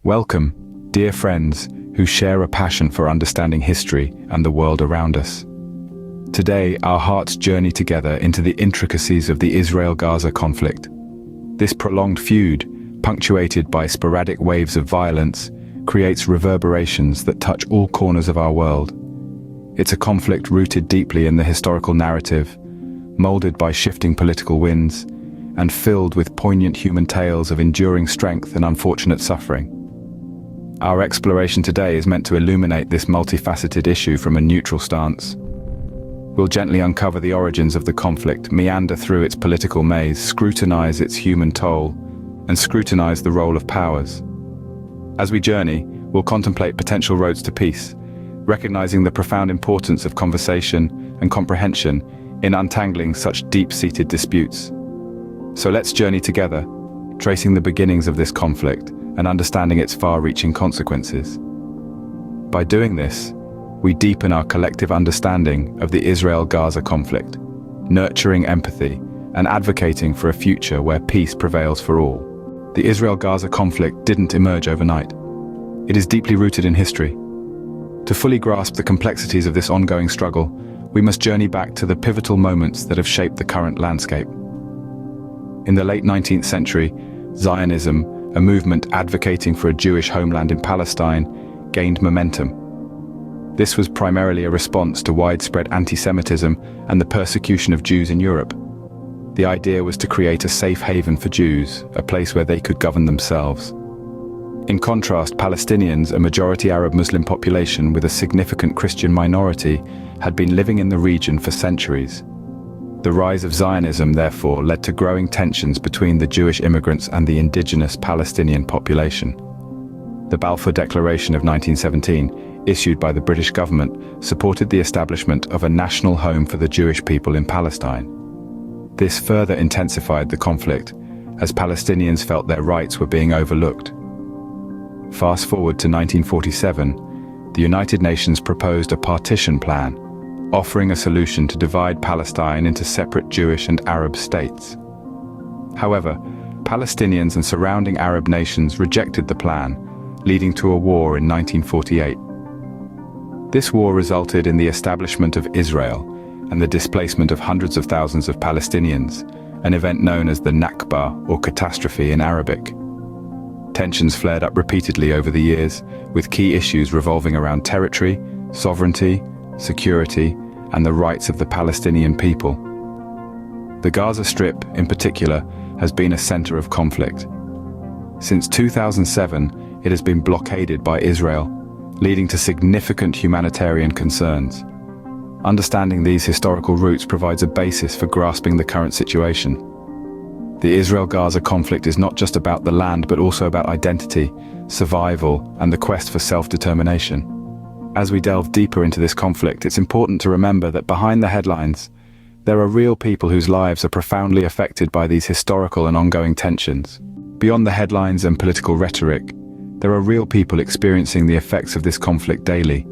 Welcome, dear friends who share a passion for understanding history and the world around us. Today, our hearts journey together into the intricacies of the Israel-Gaza conflict. This prolonged feud, punctuated by sporadic waves of violence, creates reverberations that touch all corners of our world. It's a conflict rooted deeply in the historical narrative, molded by shifting political winds, and filled with poignant human tales of enduring strength and unfortunate suffering. Our exploration today is meant to illuminate this multifaceted issue from a neutral stance. We'll gently uncover the origins of the conflict, meander through its political maze, scrutinize its human toll, and scrutinize the role of powers. As we journey, we'll contemplate potential roads to peace, recognizing the profound importance of conversation and comprehension in untangling such deep-seated disputes. So let's journey together, tracing the beginnings of this conflict and understanding its far-reaching consequences. By doing this, we deepen our collective understanding of the Israel-Gaza conflict, nurturing empathy and advocating for a future where peace prevails for all. The Israel-Gaza conflict didn't emerge overnight. It is deeply rooted in history. To fully grasp the complexities of this ongoing struggle, we must journey back to the pivotal moments that have shaped the current landscape. In the late 19th century, Zionism, a movement advocating for a Jewish homeland in Palestine, gained momentum. This was primarily a response to widespread anti-Semitism and the persecution of Jews in Europe. The idea was to create a safe haven for Jews, a place where they could govern themselves. In contrast, Palestinians, a majority Arab Muslim population with a significant Christian minority, had been living in the region for centuries. The rise of Zionism, therefore, led to growing tensions between the Jewish immigrants and the indigenous Palestinian population. The Balfour Declaration of 1917, issued by the British government, supported the establishment of a national home for the Jewish people in Palestine. This further intensified the conflict, as Palestinians felt their rights were being overlooked. Fast forward to 1947, the United Nations proposed a partition plan, offering a solution to divide Palestine into separate Jewish and Arab states. However, Palestinians and surrounding Arab nations rejected the plan, leading to a war in 1948. This war resulted in the establishment of Israel and the displacement of hundreds of thousands of Palestinians, an event known as the Nakba, or catastrophe in Arabic. Tensions flared up repeatedly over the years, with key issues revolving around territory, sovereignty, security, and the rights of the Palestinian people. The Gaza Strip, in particular, has been a center of conflict. Since 2007, it has been blockaded by Israel, leading to significant humanitarian concerns. Understanding these historical roots provides a basis for grasping the current situation. The Israel-Gaza conflict is not just about the land, but also about identity, survival, and the quest for self-determination. As we delve deeper into this conflict, it's important to remember that behind the headlines, there are real people whose lives are profoundly affected by these historical and ongoing tensions. Beyond the headlines and political rhetoric, there are real people experiencing the effects of this conflict daily.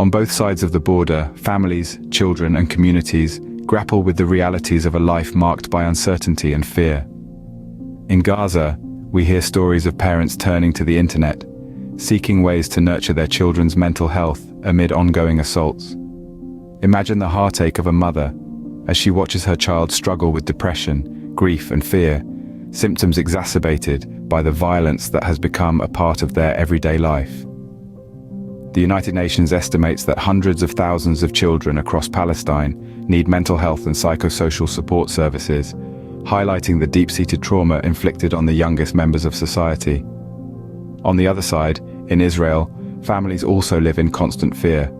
On both sides of the border, families, children, and communities grapple with the realities of a life marked by uncertainty and fear. In Gaza, we hear stories of parents turning to the internet, seeking ways to nurture their children's mental health amid ongoing assaults. Imagine the heartache of a mother as she watches her child struggle with depression, grief, and fear, symptoms exacerbated by the violence that has become a part of their everyday life. The United Nations estimates that hundreds of thousands of children across Palestine need mental health and psychosocial support services, highlighting the deep-seated trauma inflicted on the youngest members of society. On the other side, in Israel, families also live in constant fear.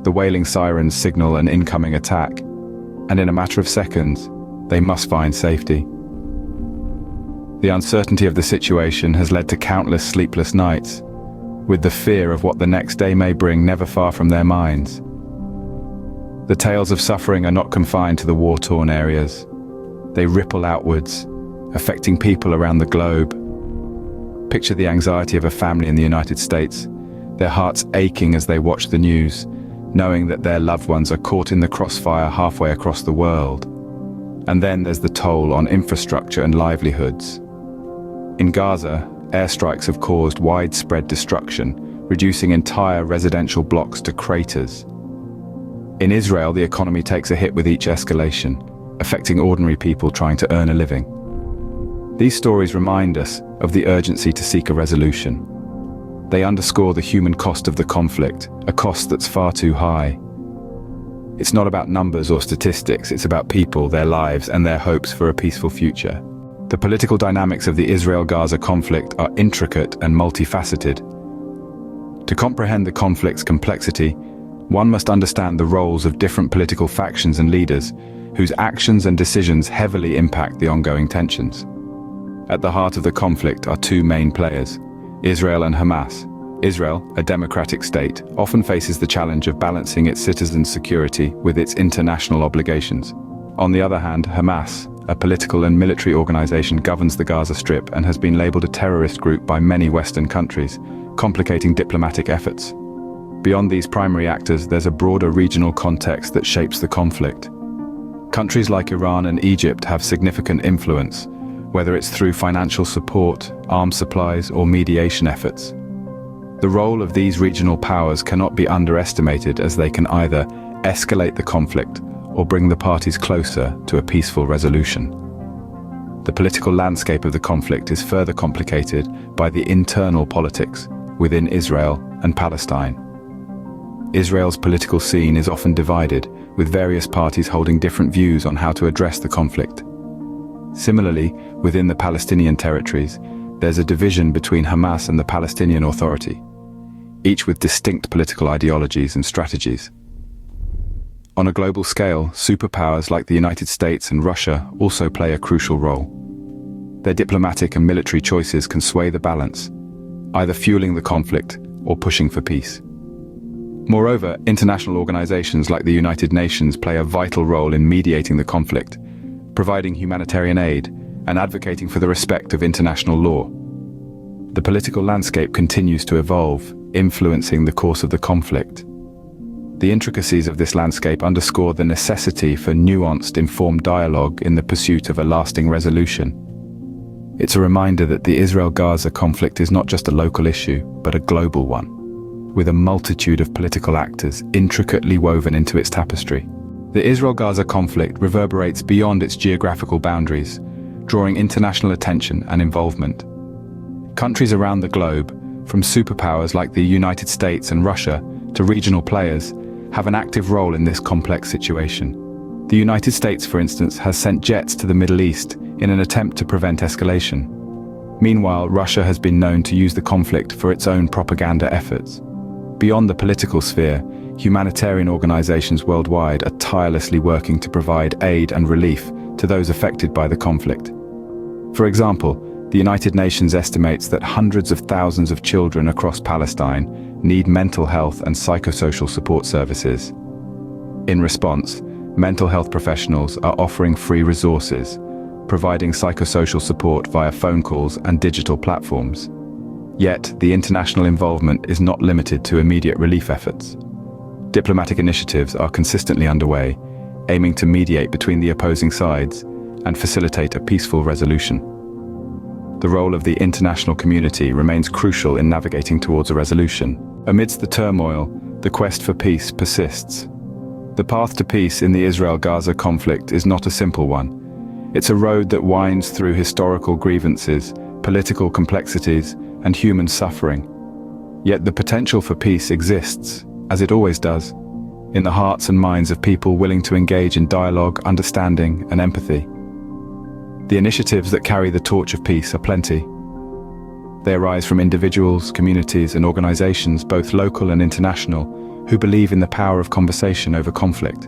The wailing sirens signal an incoming attack, and in a matter of seconds, they must find safety. The uncertainty of the situation has led to countless sleepless nights, with the fear of what the next day may bring never far from their minds. The tales of suffering are not confined to the war-torn areas. They ripple outwards, affecting people around the globe. Picture the anxiety of a family in the United States, their hearts aching as they watch the news, knowing that their loved ones are caught in the crossfire halfway across the world. And then there's the toll on infrastructure and livelihoods. In Gaza, airstrikes have caused widespread destruction, reducing entire residential blocks to craters. In Israel, the economy takes a hit with each escalation, affecting ordinary people trying to earn a living. These stories remind us of the urgency to seek a resolution. They underscore the human cost of the conflict, a cost that's far too high. It's not about numbers or statistics, it's about people, their lives, and their hopes for a peaceful future. The political dynamics of the Israel-Gaza conflict are intricate and multifaceted. To comprehend the conflict's complexity, one must understand the roles of different political factions and leaders, whose actions and decisions heavily impact the ongoing tensions. At the heart of the conflict are two main players, Israel and Hamas. Israel, a democratic state, often faces the challenge of balancing its citizens' security with its international obligations. On the other hand, Hamas, a political and military organization, governs the Gaza Strip and has been labeled a terrorist group by many Western countries, complicating diplomatic efforts. Beyond these primary actors, there's a broader regional context that shapes the conflict. Countries like Iran and Egypt have significant influence, whether it's through financial support, arms supplies, or mediation efforts. The role of these regional powers cannot be underestimated, as they can either escalate the conflict or bring the parties closer to a peaceful resolution. The political landscape of the conflict is further complicated by the internal politics within Israel and Palestine. Israel's political scene is often divided, with various parties holding different views on how to address the conflict. Similarly, within the Palestinian territories, there's a division between Hamas and the Palestinian Authority, each with distinct political ideologies and strategies. On a global scale, superpowers like the United States and Russia also play a crucial role. Their diplomatic and military choices can sway the balance, either fueling the conflict or pushing for peace. Moreover, international organizations like the United Nations play a vital role in mediating the conflict, providing humanitarian aid and advocating for the respect of international law. The political landscape continues to evolve, influencing the course of the conflict. The intricacies of this landscape underscore the necessity for nuanced, informed dialogue in the pursuit of a lasting resolution. It's a reminder that the Israel-Gaza conflict is not just a local issue, but a global one, with a multitude of political actors intricately woven into its tapestry. The Israel-Gaza conflict reverberates beyond its geographical boundaries, drawing international attention and involvement. Countries around the globe, from superpowers like the United States and Russia to regional players, have an active role in this complex situation. The United States, for instance, has sent jets to the Middle East in an attempt to prevent escalation. Meanwhile, Russia has been known to use the conflict for its own propaganda efforts. Beyond the political sphere, humanitarian organizations worldwide are tirelessly working to provide aid and relief to those affected by the conflict. For example, the United Nations estimates that hundreds of thousands of children across Palestine need mental health and psychosocial support services. In response, mental health professionals are offering free resources, providing psychosocial support via phone calls and digital platforms. Yet, the international involvement is not limited to immediate relief efforts. Diplomatic initiatives are consistently underway, aiming to mediate between the opposing sides and facilitate a peaceful resolution. The role of the international community remains crucial in navigating towards a resolution. Amidst the turmoil, the quest for peace persists. The path to peace in the Israel-Gaza conflict is not a simple one. It's a road that winds through historical grievances, political complexities, and human suffering. Yet the potential for peace exists, as it always does, in the hearts and minds of people willing to engage in dialogue, understanding, and empathy. The initiatives that carry the torch of peace are plenty. They arise from individuals, communities, and organizations, both local and international, who believe in the power of conversation over conflict.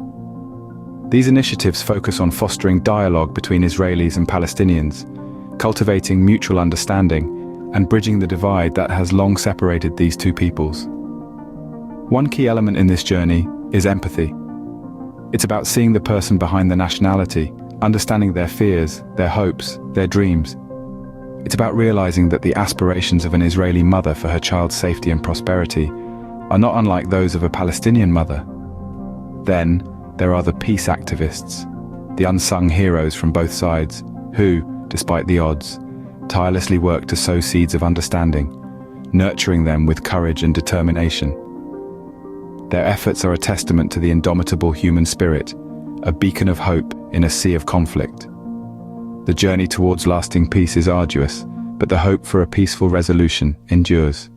These initiatives focus on fostering dialogue between Israelis and Palestinians, cultivating mutual understanding, and bridging the divide that has long separated these two peoples. One key element in this journey is empathy. It's about seeing the person behind the nationality, understanding their fears, their hopes, their dreams. It's about realizing that the aspirations of an Israeli mother for her child's safety and prosperity are not unlike those of a Palestinian mother. Then, there are the peace activists, the unsung heroes from both sides, who, despite the odds, tirelessly work to sow seeds of understanding, nurturing them with courage and determination. Their efforts are a testament to the indomitable human spirit, a beacon of hope in a sea of conflict. The journey towards lasting peace is arduous, but the hope for a peaceful resolution endures.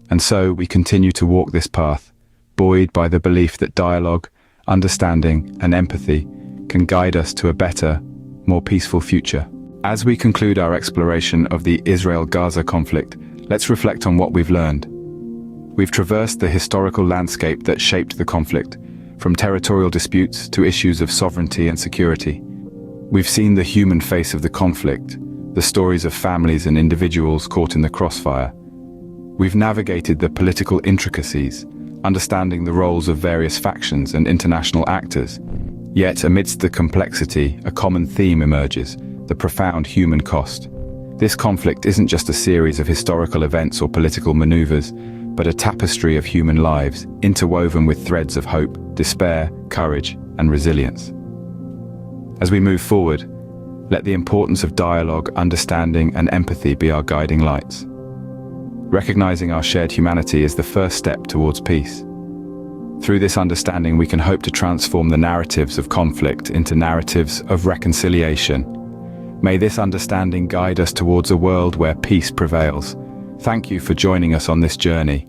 And so we continue to walk this path, buoyed by the belief that dialogue, understanding, and empathy can guide us to a better, more peaceful future. As we conclude our exploration of the Israel-Gaza conflict, let's reflect on what we've learned. We've traversed the historical landscape that shaped the conflict, from territorial disputes to issues of sovereignty and security. We've seen the human face of the conflict, the stories of families and individuals caught in the crossfire. We've navigated the political intricacies, understanding the roles of various factions and international actors. Yet, amidst the complexity, a common theme emerges: the profound human cost. This conflict isn't just a series of historical events or political maneuvers, but a tapestry of human lives, interwoven with threads of hope, despair, courage, and resilience. As we move forward, let the importance of dialogue, understanding, and empathy be our guiding lights. Recognizing our shared humanity is the first step towards peace. Through this understanding, we can hope to transform the narratives of conflict into narratives of reconciliation. May this understanding guide us towards a world where peace prevails. Thank you for joining us on this journey.